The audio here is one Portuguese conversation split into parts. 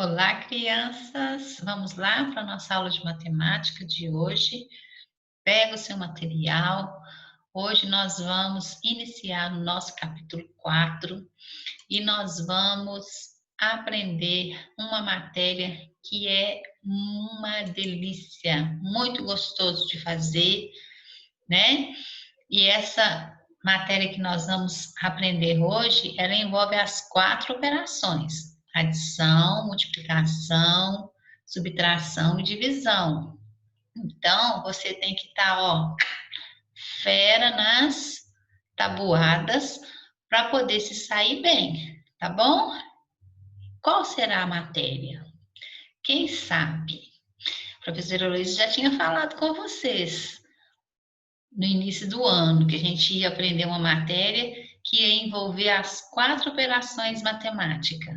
Olá, crianças! Vamos lá para a nossa aula de matemática de hoje. Pega o seu material. Hoje nós vamos iniciar o nosso capítulo 4 e nós vamos aprender uma matéria que é uma delícia, muito gostoso de fazer, né? E essa matéria que nós vamos aprender hoje, ela envolve as 4 operações: adição, multiplicação, subtração e divisão. Então, você tem que estar, fera nas tabuadas para poder se sair bem, tá bom? Qual será a matéria? Quem sabe? A professora Luiz já tinha falado com vocês no início do ano, que a gente ia aprender uma matéria que ia envolver as 4 operações matemáticas.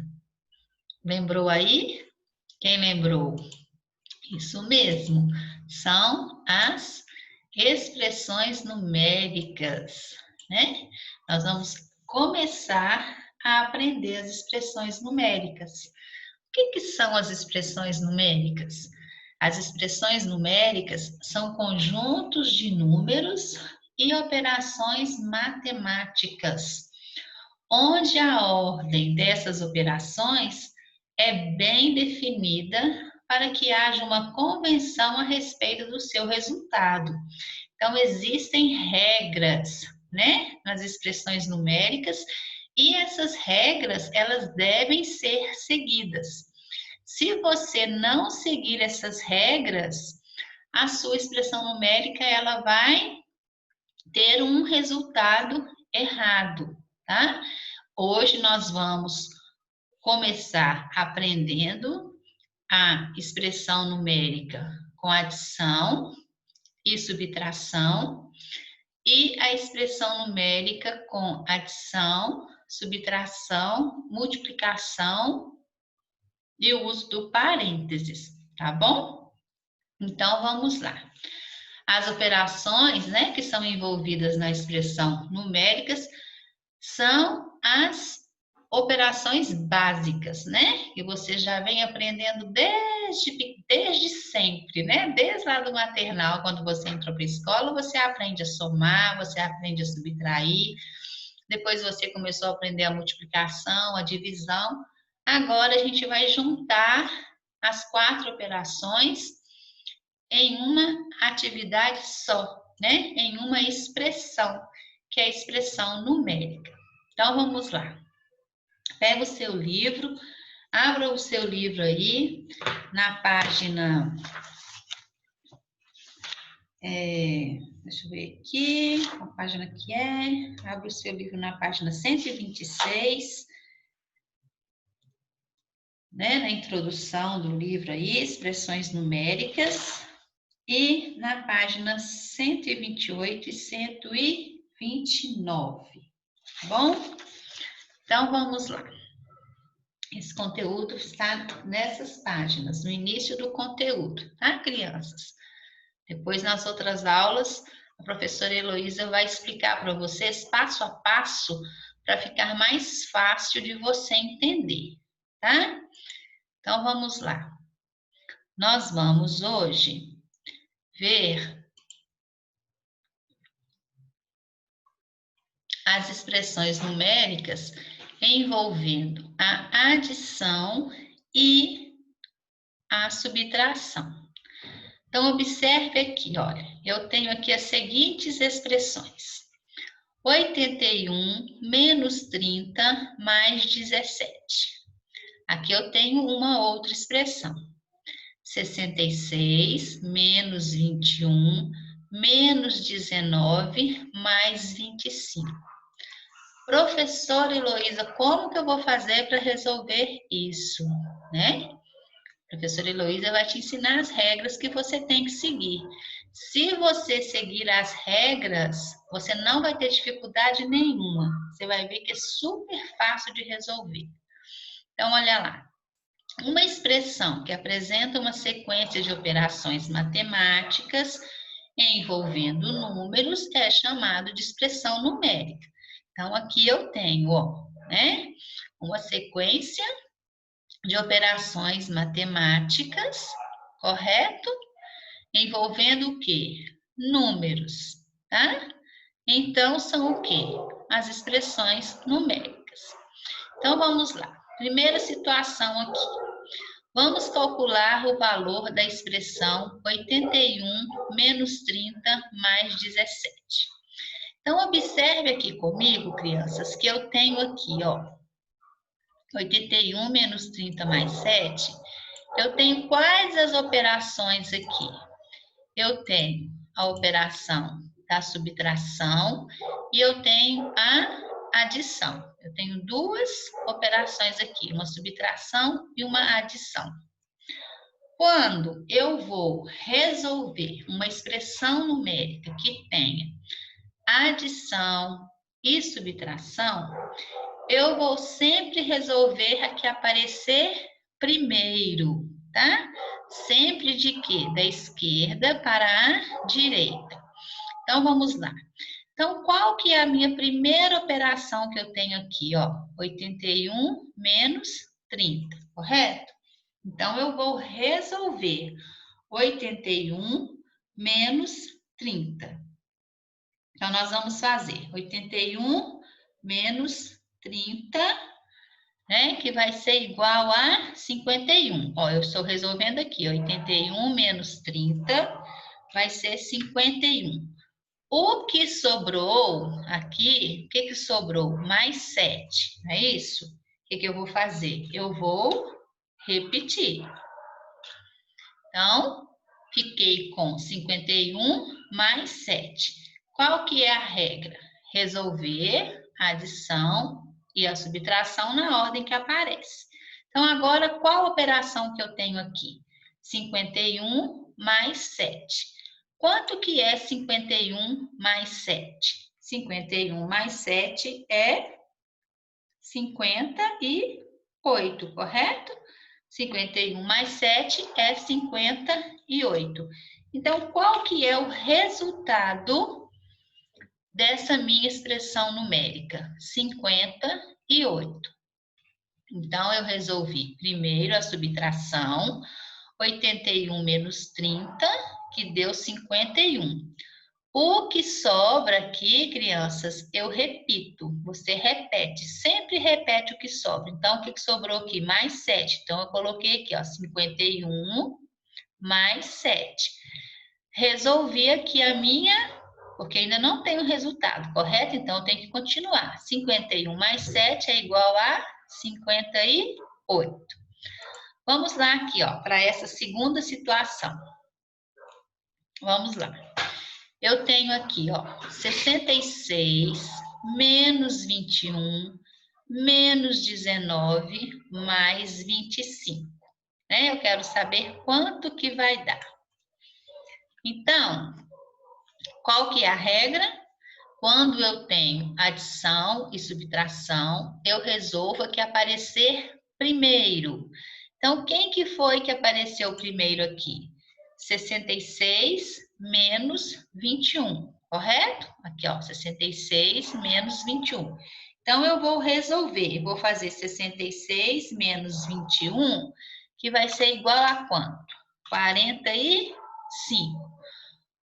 Lembrou aí? Quem lembrou? Isso mesmo, são as expressões numéricas, né? Nós vamos começar a aprender as expressões numéricas. O que são as expressões numéricas? As expressões numéricas são conjuntos de números e operações matemáticas, onde a ordem dessas operações é bem definida para que haja uma convenção a respeito do seu resultado. Então, existem regras, né, nas expressões numéricas, e essas regras, elas devem ser seguidas. Se você não seguir essas regras, a sua expressão numérica ela vai ter um resultado errado, tá? Hoje nós vamos começar aprendendo a expressão numérica com adição e subtração e a expressão numérica com adição, subtração, multiplicação e o uso do parênteses, tá bom? Então, vamos lá. As operações, né, que são envolvidas na expressão numéricas são as operações básicas, né? Que você já vem aprendendo desde sempre, né? Desde lá do maternal, quando você entrou para a escola, você aprende a somar, você aprende a subtrair, depois você começou a aprender a multiplicação, a divisão. Agora a gente vai juntar as 4 operações em uma atividade só, né? Em uma expressão, que é a expressão numérica. Então vamos lá. Pega o seu livro, abra o seu livro aí na página. Deixa eu ver aqui, a página que é. Abra o seu livro na página 126. Né, na introdução do livro aí, expressões numéricas, e na página 128 e 129, tá bom? Então, vamos lá. Esse conteúdo está nessas páginas, no início do conteúdo, tá, crianças? Depois, nas outras aulas, a professora Heloísa vai explicar para vocês passo a passo, para ficar mais fácil de você entender, tá? Então, vamos lá. Nós vamos hoje ver as expressões numéricas envolvendo a adição e a subtração. Então, observe aqui, olha, eu tenho aqui as seguintes expressões: 81 menos 30 mais 17. Aqui eu tenho uma outra expressão: 66 menos 21 menos 19 mais 25. Professora Heloísa, como que eu vou fazer para resolver isso, né? A professora Heloísa vai te ensinar as regras que você tem que seguir. Se você seguir as regras, você não vai ter dificuldade nenhuma. Você vai ver que é super fácil de resolver. Então, olha lá. Uma expressão que apresenta uma sequência de operações matemáticas envolvendo números é chamado de expressão numérica. Então, aqui eu tenho, né, uma sequência de operações matemáticas, correto? Envolvendo o quê? Números, tá? Então, são o quê? As expressões numéricas. Então, vamos lá. Primeira situação aqui. Vamos calcular o valor da expressão 81 menos 30 mais 17. Então, observe aqui comigo, crianças, que eu tenho aqui, ó, 81 menos 30 mais 7. Eu tenho quais as operações aqui? Eu tenho a operação da subtração e eu tenho a adição. Eu tenho duas operações aqui, uma subtração e uma adição. Quando eu vou resolver uma expressão numérica que tenha adição e subtração, eu vou sempre resolver a que aparecer primeiro, tá? Sempre de quê? Da esquerda para a direita. Então, vamos lá. Então, qual que é a minha primeira operação que eu tenho aqui, ó? 81 menos 30, correto? Então, eu vou resolver 81 menos 30. Então, nós vamos fazer 81 menos 30, né? Que vai ser igual a 51. Ó, eu estou resolvendo aqui, 81 menos 30 vai ser 51. O que sobrou aqui, o que sobrou? Mais 7, não é isso? O que eu vou fazer? Eu vou repetir. Então, fiquei com 51 mais 7. Qual que é a regra? Resolver a adição e a subtração na ordem que aparece. Então, agora, qual operação que eu tenho aqui? 51 mais 7. Quanto que é 51 mais 7? 51 mais 7 é 58, correto? 51 mais 7 é 58. Então, qual que é o resultado dessa minha expressão numérica? 58. Então, eu resolvi primeiro a subtração, 81 menos 30, que deu 51. O que sobra aqui, crianças, eu repito. Você repete, sempre repete o que sobra. Então, o que sobrou aqui? Mais 7. Então, eu coloquei aqui, ó, 51 mais 7. Resolvi aqui a minha, porque ainda não tenho resultado, correto? Então, eu tenho que continuar. 51 mais 7 é igual a 58. Vamos lá aqui, ó, para essa segunda situação. Vamos lá. Eu tenho aqui, ó, 66 menos 21 menos 19 mais 25. Né? Eu quero saber quanto que vai dar. Então, qual que é a regra? Quando eu tenho adição e subtração, eu resolvo a que aparecer primeiro. Então, quem que foi que apareceu primeiro aqui? 66 menos 21, correto? Aqui, ó, 66 menos 21. Então, eu vou resolver, vou fazer 66 menos 21, que vai ser igual a quanto? 45.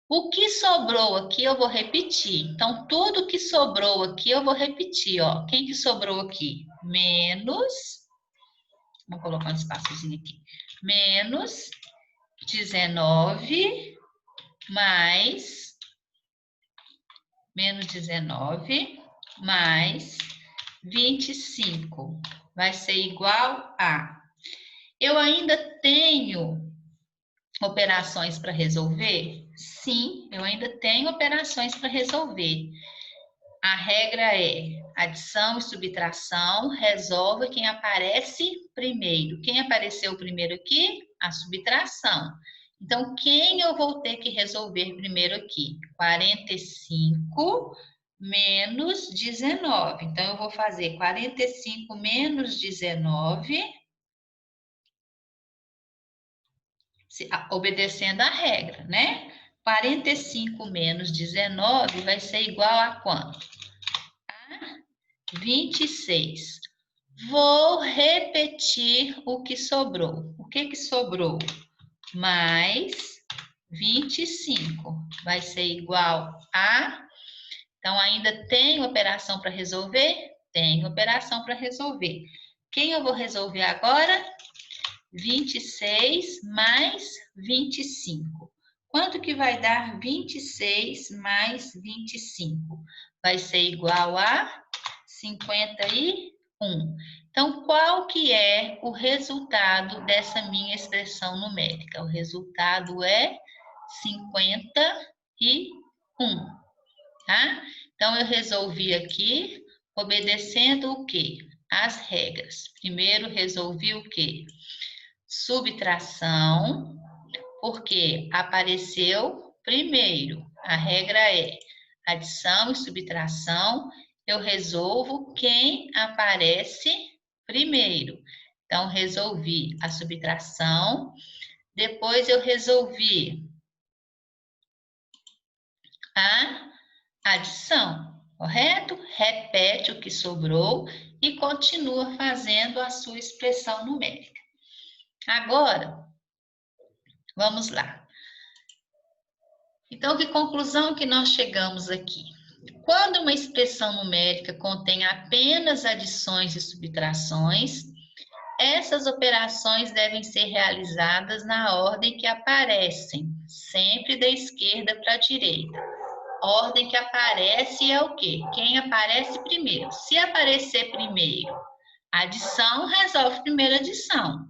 O que sobrou aqui eu vou repetir. Então, tudo que sobrou aqui eu vou repetir, ó. Quem que sobrou aqui? Menos, vou colocar um espaçozinho aqui. Menos 19 mais menos 19 mais 25 vai ser igual a. Eu ainda tenho operações para resolver? Sim, eu ainda tenho operações para resolver. A regra é adição e subtração, resolve quem aparece primeiro. Quem apareceu primeiro aqui? A subtração. Então, quem eu vou ter que resolver primeiro aqui? 45 menos 19. Então, eu vou fazer 45 menos 19, obedecendo a regra, né? 45 menos 19 vai ser igual a quanto? 26. Vou repetir o que sobrou. O que sobrou? Mais 25 vai ser igual a... Então, ainda tem operação para resolver? Tem operação para resolver. Quem eu vou resolver agora? 26 mais 25. Quanto que vai dar 26 mais 25? Vai ser igual a 51. Então, qual que é o resultado dessa minha expressão numérica? O resultado é 51, tá? Então, eu resolvi aqui, obedecendo o quê? As regras. Primeiro, resolvi o quê? Subtração, porque apareceu primeiro. A regra é adição e subtração, eu resolvo quem aparece primeiro. Então, resolvi a subtração, depois eu resolvi a adição, correto? Repete o que sobrou e continua fazendo a sua expressão numérica. Agora, vamos lá. Então, que conclusão que nós chegamos aqui? Quando uma expressão numérica contém apenas adições e subtrações, essas operações devem ser realizadas na ordem que aparecem, sempre da esquerda para a direita. Ordem que aparece é o quê? Quem aparece primeiro. Se aparecer primeiro adição, resolve primeiro adição.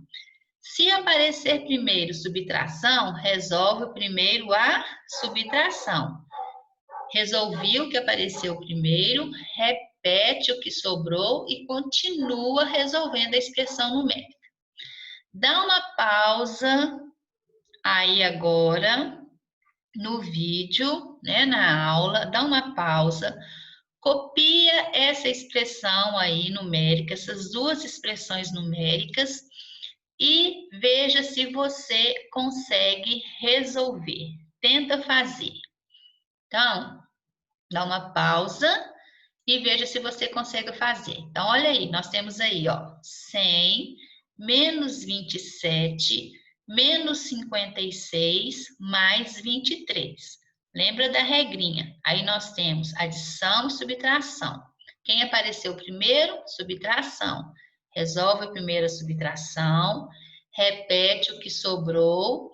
Se aparecer primeiro subtração, resolve primeiro a subtração. Resolvi o que apareceu primeiro, repete o que sobrou e continua resolvendo a expressão numérica. Dá uma pausa aí agora no vídeo, né, na aula, dá uma pausa, copia essa expressão aí numérica, essas duas expressões numéricas e veja se você consegue resolver. Tenta fazer. Então, dá uma pausa e veja se você consegue fazer. Então, olha aí, nós temos aí, ó, 100 menos 27 menos 56 mais 23. Lembra da regrinha? Aí nós temos adição e subtração. Quem apareceu primeiro? Subtração. Resolve a primeira subtração, repete o que sobrou,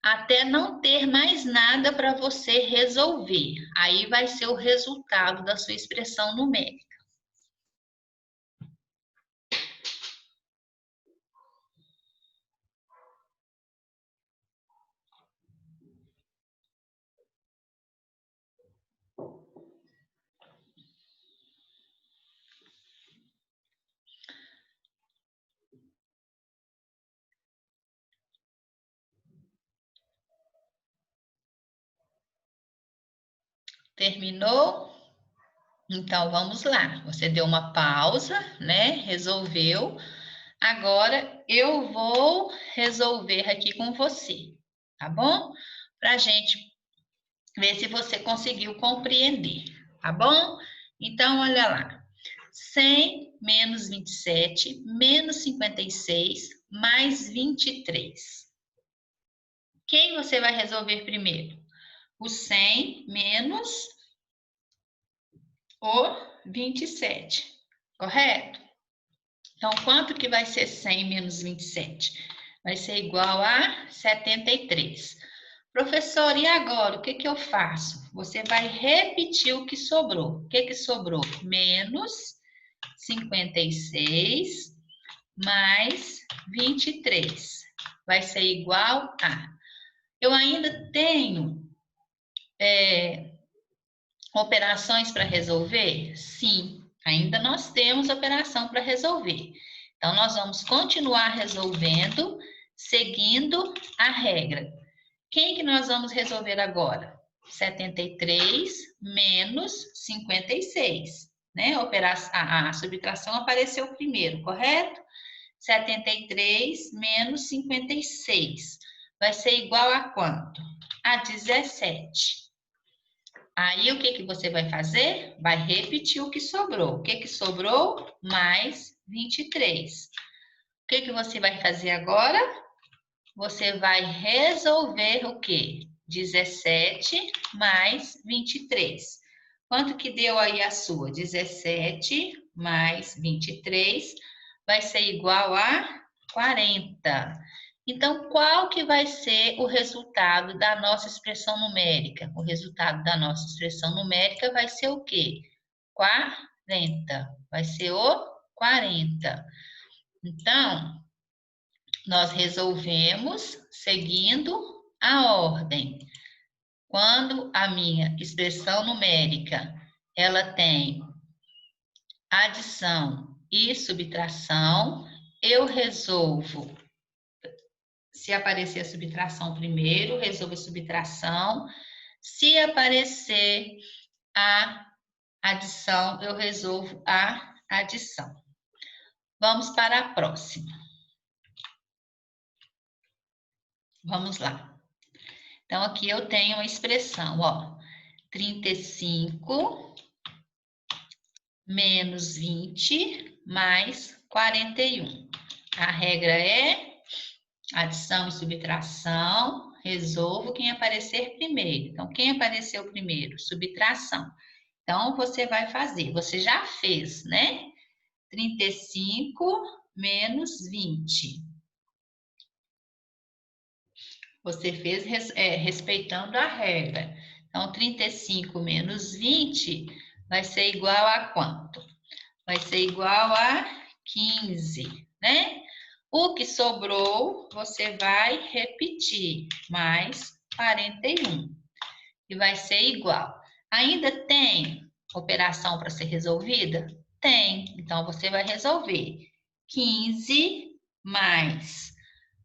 até não ter mais nada para você resolver. Aí vai ser o resultado da sua expressão numérica. Terminou? Então, vamos lá. Você deu uma pausa, né? Resolveu. Agora, eu vou resolver aqui com você, tá bom? Pra gente ver se você conseguiu compreender, tá bom? Então, olha lá. 100 menos 27 menos 56 mais 23. Quem você vai resolver primeiro? O 100 menos o 27, correto? Então, quanto que vai ser 100 menos 27? Vai ser igual a 73. Professor, e agora? O que que eu faço? Você vai repetir o que sobrou. O que que sobrou? Menos 56 mais 23. Vai ser igual a... Eu ainda tenho operações para resolver? Sim, ainda nós temos operação para resolver. Então, nós vamos continuar resolvendo, seguindo a regra. Quem que nós vamos resolver agora? 73 menos 56, né? A subtração apareceu primeiro, correto? 73 menos 56 vai ser igual a quanto? A 17. Aí, o que que você vai fazer? Vai repetir o que sobrou. O que que sobrou? Mais 23. O que você vai fazer agora? Você vai resolver o quê? 17 mais 23. Quanto que deu aí a sua? 17 mais 23 vai ser igual a 40. Então, qual que vai ser o resultado da nossa expressão numérica? O resultado da nossa expressão numérica vai ser o quê? 40. Vai ser o 40. Então, nós resolvemos seguindo a ordem. Quando a minha expressão numérica ela tem adição e subtração, eu resolvo. Se aparecer a subtração primeiro, resolvo a subtração. Se aparecer a adição, eu resolvo a adição. Vamos para a próxima. Vamos lá. Então, aqui eu tenho uma expressão, ó. 35 menos 20 mais 41. A regra é adição e subtração. Resolvo quem aparecer primeiro. Então, quem apareceu primeiro? Subtração. Então, você vai fazer. Você já fez, né? 35 menos 20. Você fez respeitando a regra. Então, 35 menos 20 vai ser igual a quanto? Vai ser igual a 15, né? O que sobrou, você vai repetir, mais 41. E vai ser igual. Ainda tem operação para ser resolvida? Tem. Então, você vai resolver 15 mais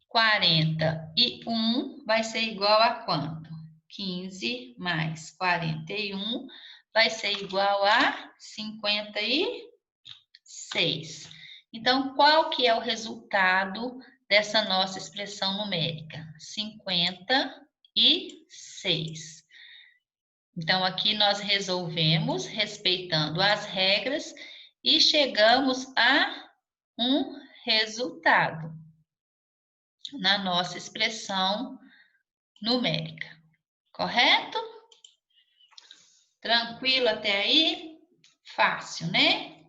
41 vai ser igual a quanto? 15 mais 41 vai ser igual a 56. Então, qual que é o resultado dessa nossa expressão numérica? 56. Então, aqui nós resolvemos, respeitando as regras, e chegamos a um resultado na nossa expressão numérica. Correto? Tranquilo até aí? Fácil, né?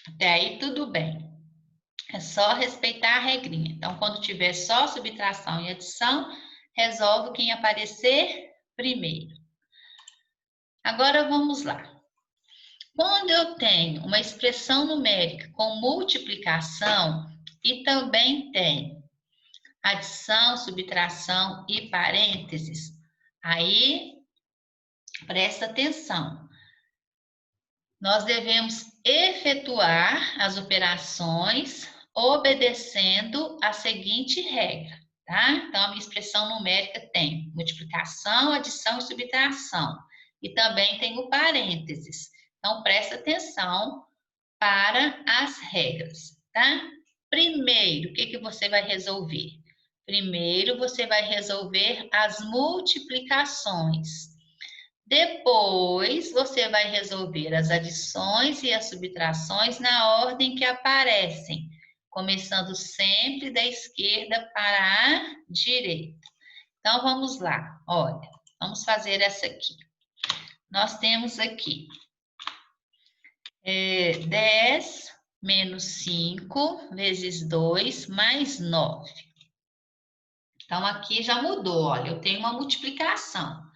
Até aí tudo bem. É só respeitar a regrinha. Então, quando tiver só subtração e adição, resolve quem aparecer primeiro. Agora vamos lá. Quando eu tenho uma expressão numérica com multiplicação e também tem adição, subtração e parênteses, aí presta atenção. Nós devemos efetuar as operações obedecendo a seguinte regra, tá? Então, a minha expressão numérica tem multiplicação, adição e subtração. E também tem o parênteses. Então, presta atenção para as regras, tá? Primeiro, o que você vai resolver? Primeiro, você vai resolver as multiplicações. Depois, você vai resolver as adições e as subtrações na ordem que aparecem, começando sempre da esquerda para a direita. Então, vamos lá. Olha, vamos fazer essa aqui. Nós temos aqui 10 menos 5 vezes 2 mais 9. Então, aqui já mudou, olha, eu tenho uma multiplicação.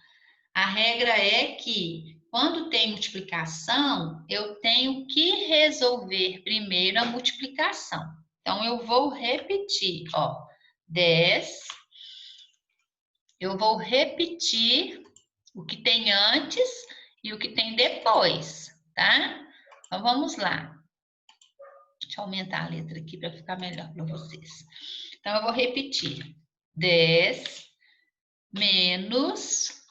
A regra é que, quando tem multiplicação, eu tenho que resolver primeiro a multiplicação. Então, eu vou repetir, ó, 10. Eu vou repetir o que tem antes e o que tem depois, tá? Então, vamos lá. Deixa eu aumentar a letra aqui para ficar melhor para vocês. Então, eu vou repetir. 10 menos...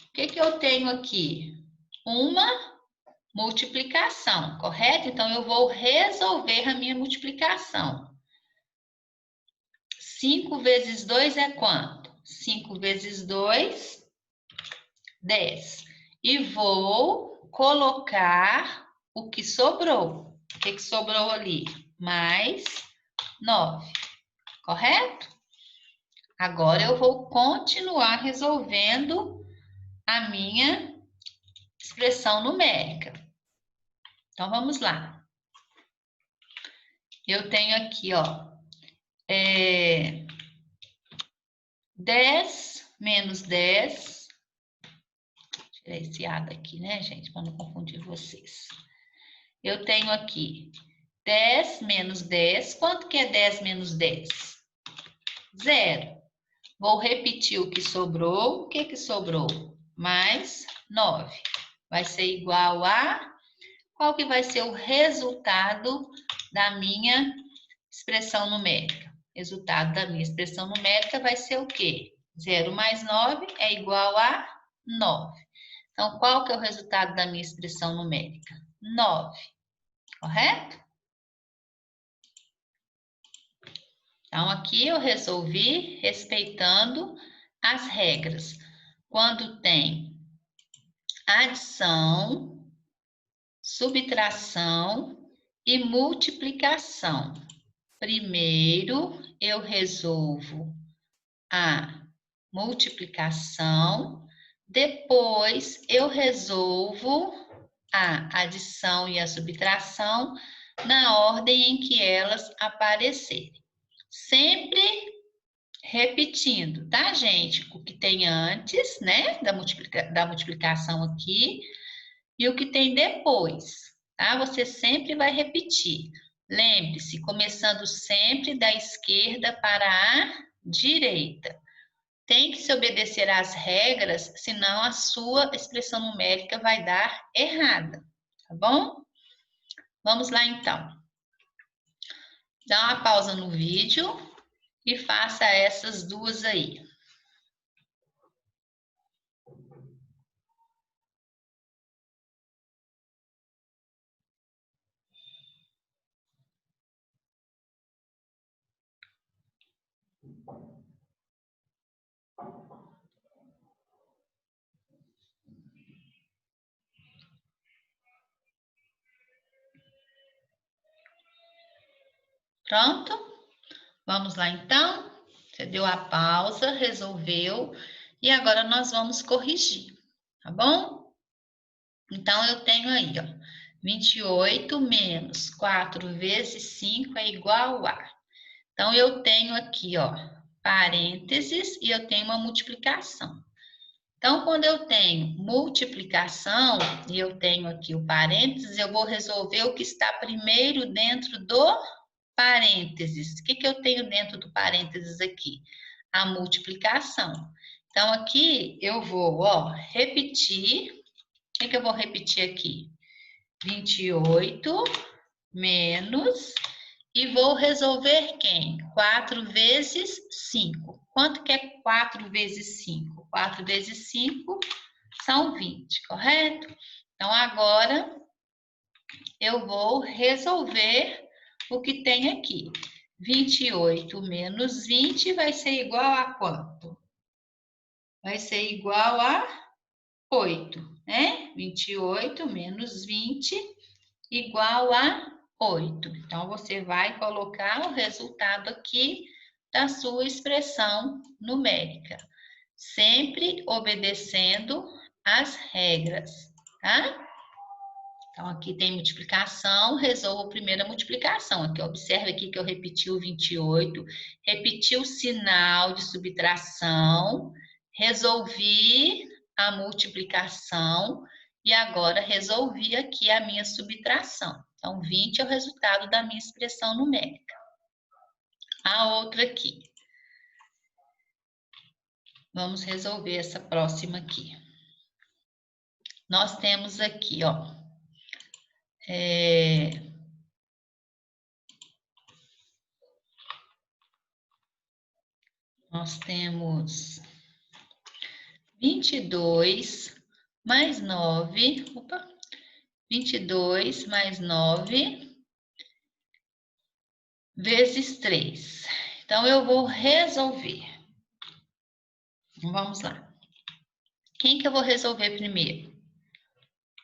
O que eu tenho aqui? Uma multiplicação, correto? Então, eu vou resolver a minha multiplicação. 5 vezes 2 é quanto? 5 vezes 2, 10. E vou colocar o que sobrou. que sobrou ali? Mais 9, correto? Agora eu vou continuar resolvendo a minha expressão numérica. Então, vamos lá. Eu tenho aqui, ó, 10 menos 10. Tirar esse A daqui, né, gente? Para não confundir vocês. Eu tenho aqui 10 menos 10. Quanto que é 10 menos 10? 0. Vou repetir o que sobrou. O que sobrou? Mais 9. Vai ser igual a... Qual que vai ser o resultado da minha expressão numérica? Resultado da minha expressão numérica vai ser o quê? 0 mais 9 é igual a 9. Então, qual que é o resultado da minha expressão numérica? 9, correto? Então, aqui eu resolvi respeitando as regras. Quando tem adição, subtração e multiplicação. Primeiro, eu resolvo a multiplicação, depois eu resolvo a adição e a subtração na ordem em que elas aparecerem. Sempre repetindo, tá, gente? O que tem antes, né, da multiplicação aqui e o que tem depois, tá? Você sempre vai repetir. Lembre-se, começando sempre da esquerda para a direita. Tem que se obedecer às regras, senão a sua expressão numérica vai dar errada, tá bom? Vamos lá, então. Dá uma pausa no vídeo e faça essas duas aí. Pronto? Vamos lá, então. Você deu a pausa, resolveu, e agora nós vamos corrigir, tá bom? Então, eu tenho aí, ó, 28 menos 4 vezes 5 é igual a... Então, eu tenho aqui, ó, parênteses e eu tenho uma multiplicação. Então, quando eu tenho multiplicação e eu tenho aqui o parênteses, eu vou resolver o que está primeiro dentro do parênteses. O que eu tenho dentro do parênteses aqui? A multiplicação. Então, aqui eu vou, ó, repetir. O que eu vou repetir aqui? 28 menos... E vou resolver quem? 4 vezes 5. Quanto que é 4 vezes 5? 4 vezes 5 são 20, correto? Então, agora eu vou resolver o que tem aqui. 28 menos 20 vai ser igual a quanto? Vai ser igual a 8, né? 28 menos 20 igual a 8. Então, você vai colocar o resultado aqui da sua expressão numérica, sempre obedecendo as regras, tá? Então, aqui tem multiplicação, resolvo a primeira multiplicação. Aqui, observe aqui que eu repeti o 28, repeti o sinal de subtração, resolvi a multiplicação e agora resolvi aqui a minha subtração. Então, 20 é o resultado da minha expressão numérica. A outra aqui. Vamos resolver essa próxima aqui. Nós temos aqui, ó, nós temos 22 mais 9, 22 mais 9 vezes 3. Então, eu vou resolver. Vamos lá. Quem que eu vou resolver primeiro?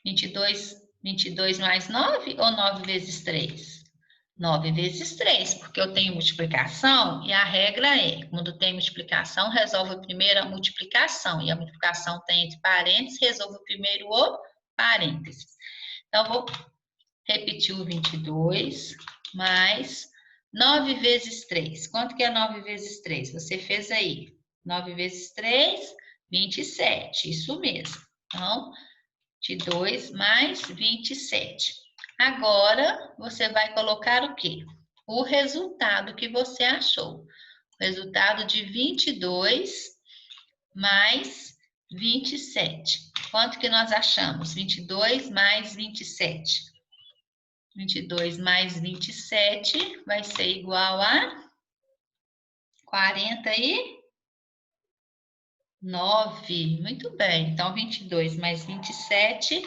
22 22 mais 9 ou 9 vezes 3? 9 vezes 3, porque eu tenho multiplicação e a regra é, quando tem multiplicação, resolve primeiro a multiplicação. E a multiplicação tem entre parênteses, resolve primeiro o parênteses. Então, vou repetir o 22 mais 9 vezes 3. Quanto que é 9 vezes 3? Você fez aí. 9 vezes 3, 27. Isso mesmo. Então, 22 mais 27. Agora, você vai colocar o quê? O resultado que você achou. O resultado de 22 mais 27. Quanto que nós achamos? 22 mais 27. 22 mais 27 vai ser igual a 49. Muito bem. Então, 22 mais 27,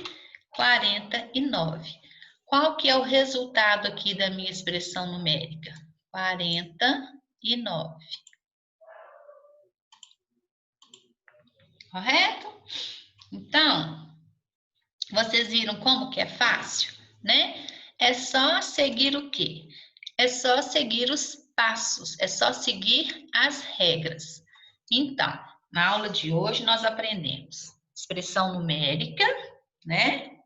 49. Qual que é o resultado aqui da minha expressão numérica? 49. Correto? Então, vocês viram como que é fácil, né? É só seguir o quê? É só seguir os passos, é só seguir as regras. Então, na aula de hoje nós aprendemos expressão numérica, né?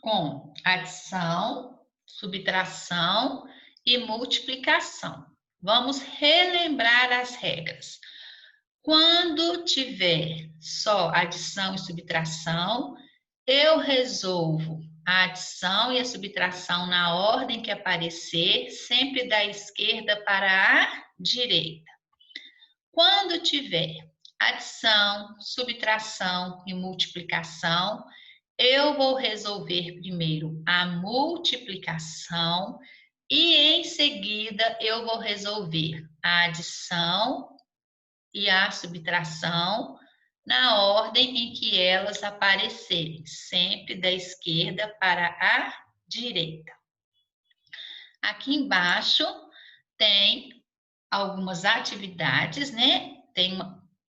Com adição, subtração e multiplicação. Vamos relembrar as regras. Quando tiver só adição e subtração, eu resolvo a adição e a subtração na ordem que aparecer, sempre da esquerda para a direita. Quando tiver adição, subtração e multiplicação, eu vou resolver primeiro a multiplicação e em seguida eu vou resolver a adição e a subtração na ordem em que elas aparecerem, sempre da esquerda para a direita. Aqui embaixo tem algumas atividades, né? Tem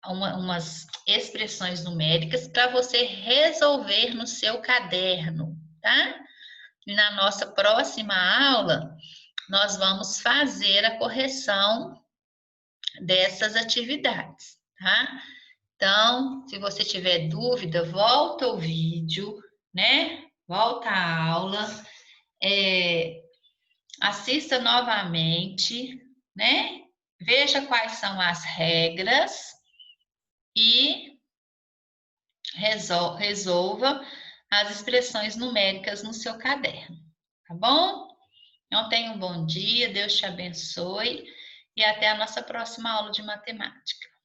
umas expressões numéricas para você resolver no seu caderno, tá? E na nossa próxima aula, nós vamos fazer a correção dessas atividades, tá? Então, se você tiver dúvida, volta o vídeo, né? Volta a aula, assista novamente, né? Veja quais são as regras e resolva as expressões numéricas no seu caderno, tá bom? Então, tenha um bom dia, Deus te abençoe e até a nossa próxima aula de matemática.